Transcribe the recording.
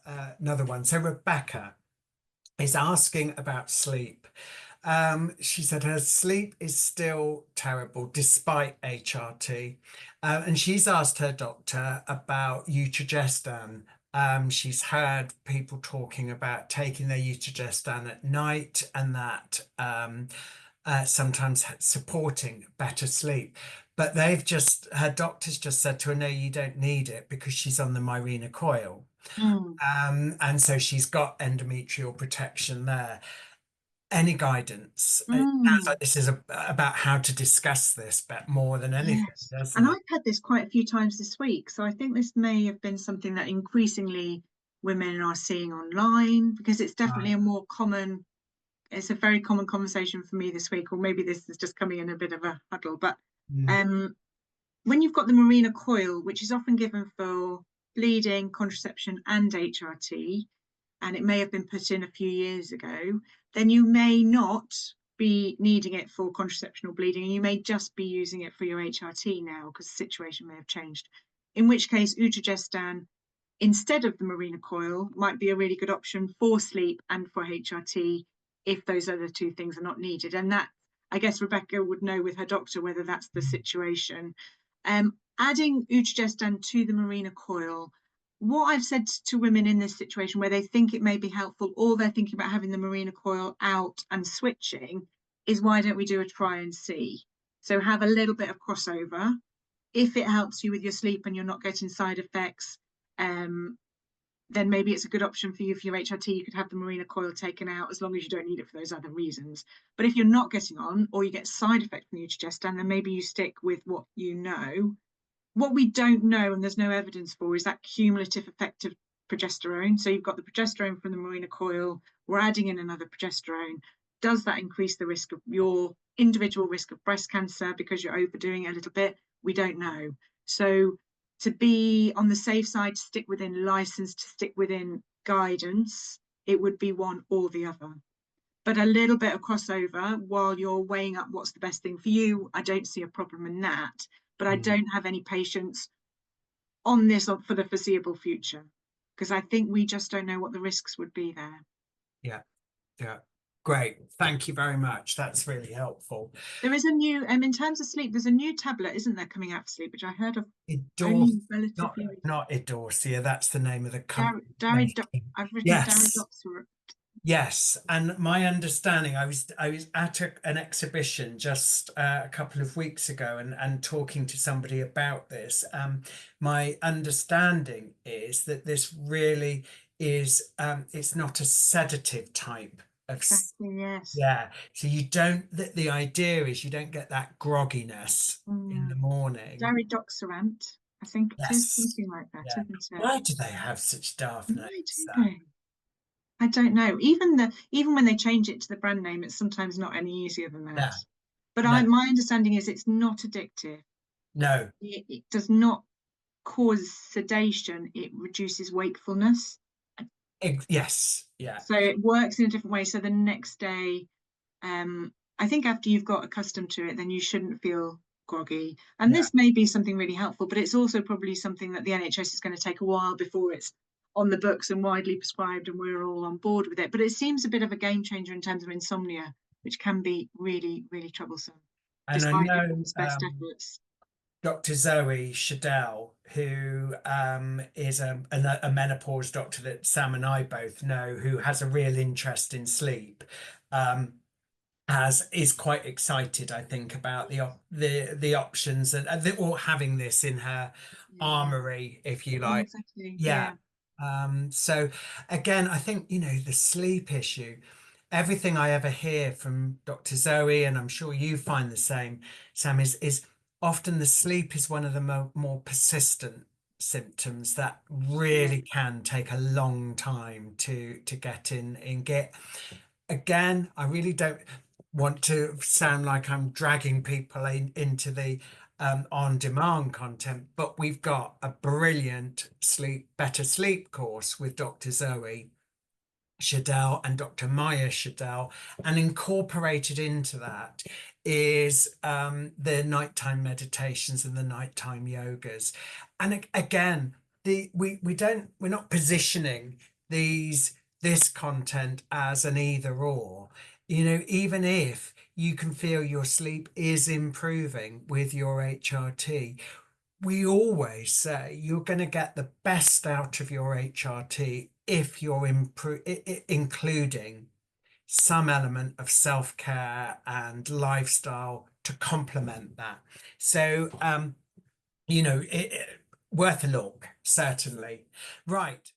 another one. So Rebecca is asking about sleep. She said her sleep is still terrible despite HRT. And she's asked her doctor about Utrogestan. She's heard people talking about taking their Utrogestan at night and that sometimes supporting better sleep. But her doctor's just said to her, no, you don't need it because she's on the Mirena coil. Mm. And so she's got endometrial protection there. Any guidance? It sounds Mm. like this is about how to discuss this, but more than anything, Yes. doesn't And it? I've had this quite a few times this week. So I think this may have been something that increasingly women are seeing online because it's definitely Right. a more common, it's a very common conversation for me this week, or maybe this is just coming in a bit of a huddle. But Mm, um, when you've got the Mirena coil, which is often given for bleeding, contraception, and HRT, and it may have been put in a few years ago, then you may not be needing it for contraception or bleeding, and you may just be using it for your HRT now because the situation may have changed. In which case, Utrogestan instead of the Mirena coil might be a really good option for sleep and for HRT if those other two things are not needed. And that, I guess, Rebecca would know with her doctor whether that's the mm, situation. Adding Utrogestan to the Mirena coil, what I've said to women in this situation where they think it may be helpful or they're thinking about having the Mirena coil out and switching is why don't we do a try and see? So have a little bit of crossover. If it helps you with your sleep and you're not getting side effects, um, then maybe it's a good option for you for your HRT. You could have the Mirena coil taken out as long as you don't need it for those other reasons. But if you're not getting on or you get side effect from the Utrogestan, then maybe you stick with what you know. What we don't know and there's no evidence for is that cumulative effect of progesterone. So you've got the progesterone from the Mirena coil, we're adding in another progesterone. Does that increase the risk of your individual risk of breast cancer because you're overdoing it a little bit? We don't know. So to be on the safe side, to stick within license, to stick within guidance, it would be one or the other. But a little bit of crossover while you're weighing up what's the best thing for you, I don't see a problem in that. But I mm. don't have any patients on this for the foreseeable future because I think we just don't know what the risks would be there. Yeah, yeah. Great. Thank you very much. That's really helpful. There is a new, in terms of sleep, there's a new tablet, isn't there, coming out for sleep, which I heard of Endorse, only not relatively recently. not Idorsia, that's the name of the company making. I've written Yes. Daridoxor. Yes, and my understanding, I was at an exhibition just a couple of weeks ago, and talking to somebody about this. My understanding is that this really is it's not a sedative type of Exactly, yes. yeah. So you don't. The idea is you don't get that grogginess in the Mm. morning. Daridoxorant, I think it is Yes. something like that, Yeah. isn't it? Why do they have such daft names? I don't know. I don't know. Even when they change it to the brand name, it's sometimes not any easier than that. Yeah. But No. my understanding is it's not addictive. No. It does not cause sedation. It reduces wakefulness. Yes. Yeah. So it works in a different way. So the next day, I think after you've got accustomed to it, then you shouldn't feel groggy. And Yeah. this may be something really helpful, but it's also probably something that the NHS is going to take a while before it's on the books and widely prescribed and we're all on board with it. But it seems a bit of a game changer in terms of insomnia, which can be really, really troublesome, And I despite know everyone's best efforts. Dr. Zoe Shadell, who is a menopause doctor that Sam and I both know, who has a real interest in sleep. Has is quite excited, I think, about the options or having this in her Yeah, armory, if you yeah, like. exactly. Yeah. Yeah. So again, I think, the sleep issue, everything I ever hear from Dr. Zoe, and I'm sure you find the same, Sam, is often the sleep is one of the more persistent symptoms that Yeah. really can take a long time to get in get. Again, I really don't want to sound like I'm dragging people into the on-demand content, but we've got a brilliant better sleep course with Dr. Zoe Shadell and Dr. Maya Shadell, and incorporated into that is the nighttime meditations and the nighttime yogas. And again, we're not positioning this content as an either or. You know, even if you can feel your sleep is improving with your HRT, we always say you're going to get the best out of your HRT if you're including some element of self-care and lifestyle to complement that. So, you know, worth a look, certainly. Right.